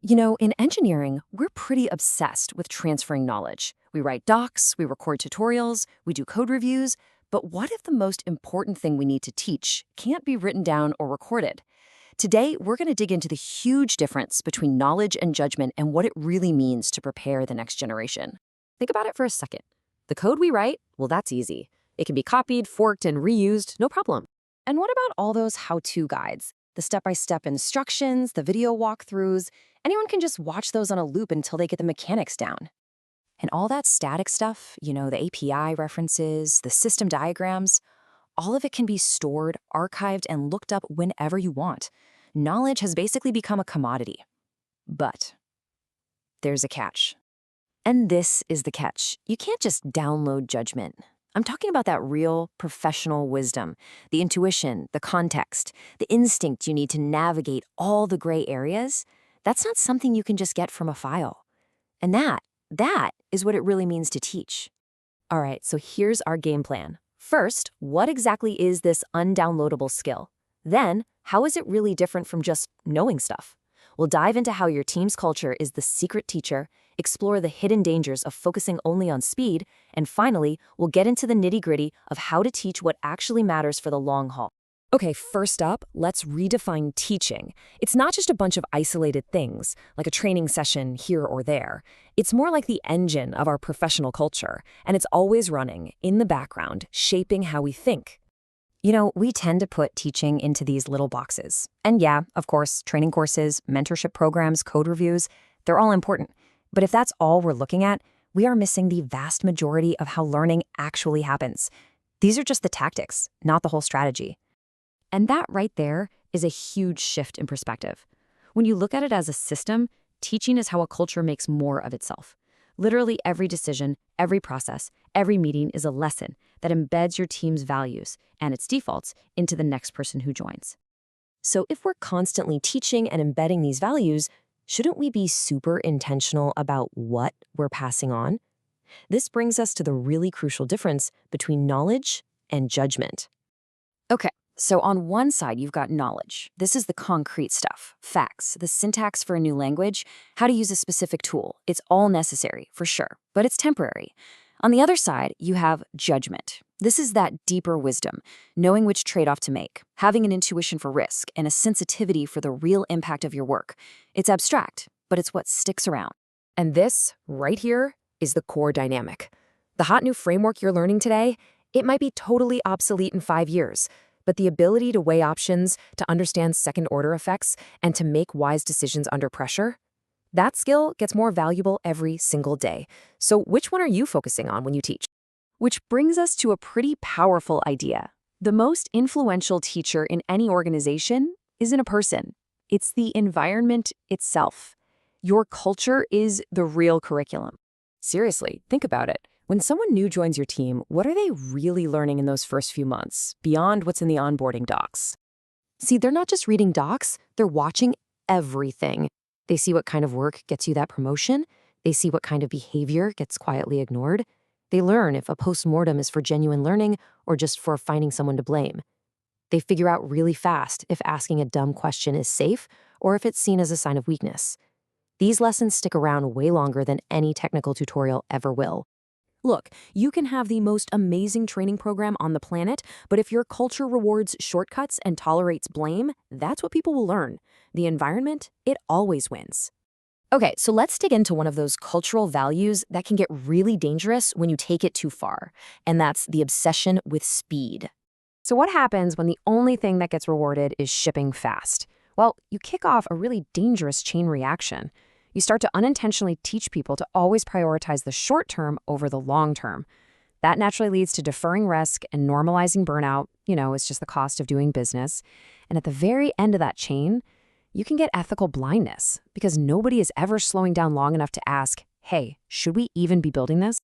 In engineering, we're pretty obsessed with transferring knowledge. We write docs, we record tutorials, we do code reviews, but what if the most important thing we need to teach can't be written down or recorded? Today, we're going to dig into the huge difference between knowledge and judgment and what it really means to prepare the next generation. Think about it for a second. The code we write, well, that's easy. It can be copied, forked, and reused, no problem. And what about all those how-to guides? The step-by-step instructions, the video walkthroughs? Anyone can just watch those on a loop until they get the mechanics down. And all that static stuff, the API references, the system diagrams, all of it can be stored, archived, and looked up whenever you want. Knowledge has basically become a commodity. But there's a catch. And this is the catch. You can't just download judgment. I'm talking about that real professional wisdom, the intuition, the context, the instinct you need to navigate all the gray areas. That's not something you can just get from a file. And that is what it really means to teach. All right, so here's our game plan. First, what exactly is this undownloadable skill? Then, how is it really different from just knowing stuff? We'll dive into how your team's culture is the secret teacher, explore the hidden dangers of focusing only on speed, and finally, we'll get into the nitty-gritty of how to teach what actually matters for the long haul. Okay, first up, let's redefine teaching. It's not just a bunch of isolated things, like a training session here or there. It's more like the engine of our professional culture, and it's always running, in the background, shaping how we think. We tend to put teaching into these little boxes. And yeah, of course, training courses, mentorship programs, code reviews, they're all important. But if that's all we're looking at, we are missing the vast majority of how learning actually happens. These are just the tactics, not the whole strategy. And that right there is a huge shift in perspective. When you look at it as a system, teaching is how a culture makes more of itself. Literally every decision, every process, every meeting is a lesson that embeds your team's values and its defaults into the next person who joins. So if we're constantly teaching and embedding these values, shouldn't we be super intentional about what we're passing on? This brings us to the really crucial difference between knowledge and judgment. Okay. So on one side, you've got knowledge. This is the concrete stuff, facts, the syntax for a new language, how to use a specific tool. It's all necessary, for sure, but it's temporary. On the other side, you have judgment. This is that deeper wisdom, knowing which trade-off to make, having an intuition for risk, and a sensitivity for the real impact of your work. It's abstract, but it's what sticks around. And this, right here, is the core dynamic. The hot new framework you're learning today, it might be totally obsolete in 5 years, but the ability to weigh options, to understand second-order effects, and to make wise decisions under pressure, that skill gets more valuable every single day. So which one are you focusing on when you teach? Which brings us to a pretty powerful idea. The most influential teacher in any organization isn't a person. It's the environment itself. Your culture is the real curriculum. Seriously, think about it. When someone new joins your team, what are they really learning in those first few months, beyond what's in the onboarding docs? See, they're not just reading docs, they're watching everything. They see what kind of work gets you that promotion. They see what kind of behavior gets quietly ignored. They learn if a post-mortem is for genuine learning or just for finding someone to blame. They figure out really fast if asking a dumb question is safe or if it's seen as a sign of weakness. These lessons stick around way longer than any technical tutorial ever will. Look, you can have the most amazing training program on the planet, but if your culture rewards shortcuts and tolerates blame, that's what people will learn. The environment, it always wins. Okay, so let's dig into one of those cultural values that can get really dangerous when you take it too far, and that's the obsession with speed. So what happens when the only thing that gets rewarded is shipping fast? Well, you kick off a really dangerous chain reaction. You start to unintentionally teach people to always prioritize the short term over the long term. That naturally leads to deferring risk and normalizing burnout. It's just the cost of doing business. And at the very end of that chain, you can get ethical blindness because nobody is ever slowing down long enough to ask, hey, should we even be building this?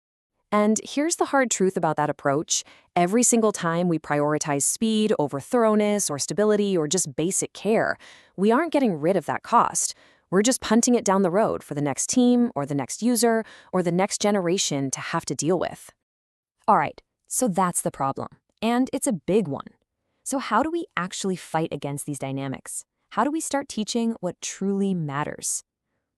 And here's the hard truth about that approach. Every single time we prioritize speed over thoroughness or stability or just basic care, we aren't getting rid of that cost. We're just punting it down the road for the next team or the next user or the next generation to have to deal with. All right, so that's the problem, and it's a big one. So how do we actually fight against these dynamics? How do we start teaching what truly matters?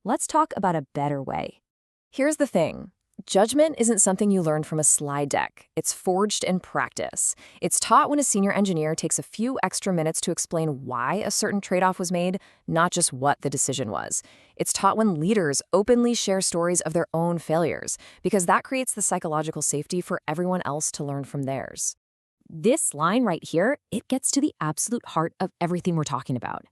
Let's talk about a better way. Here's the thing. Judgment isn't something you learn from a slide deck. It's forged in practice. It's taught when a senior engineer takes a few extra minutes to explain why a certain trade-off was made, not just what the decision was. It's taught when leaders openly share stories of their own failures, because that creates the psychological safety for everyone else to learn from theirs. This line right here, it gets to the absolute heart of everything we're talking about.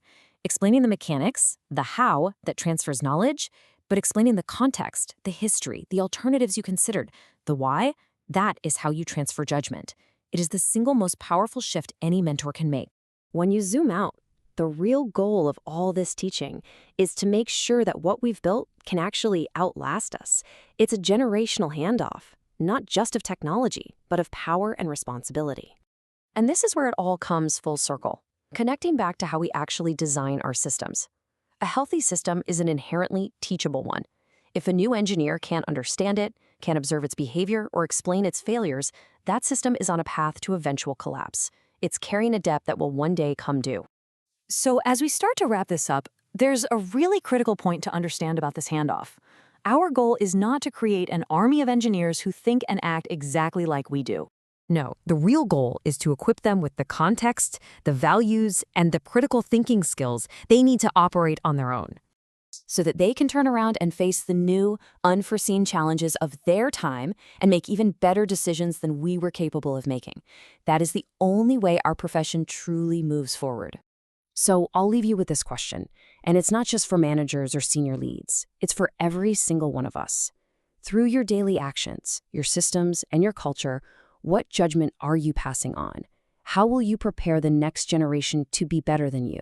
Explaining the mechanics, the how that transfers knowledge, but explaining the context, the history, the alternatives you considered, the why, that is how you transfer judgment. It is the single most powerful shift any mentor can make. When you zoom out, the real goal of all this teaching is to make sure that what we've built can actually outlast us. It's a generational handoff, not just of technology, but of power and responsibility. And this is where it all comes full circle, connecting back to how we actually design our systems. A healthy system is an inherently teachable one. If a new engineer can't understand it, can't observe its behavior, or explain its failures, that system is on a path to eventual collapse. It's carrying a debt that will one day come due. So as we start to wrap this up, there's a really critical point to understand about this handoff. Our goal is not to create an army of engineers who think and act exactly like we do. No, the real goal is to equip them with the context, the values, and the critical thinking skills they need to operate on their own, so that they can turn around and face the new, unforeseen challenges of their time and make even better decisions than we were capable of making. That is the only way our profession truly moves forward. So I'll leave you with this question, and it's not just for managers or senior leads. It's for every single one of us. Through your daily actions, your systems, and your culture, what judgment are you passing on? How will you prepare the next generation to be better than you?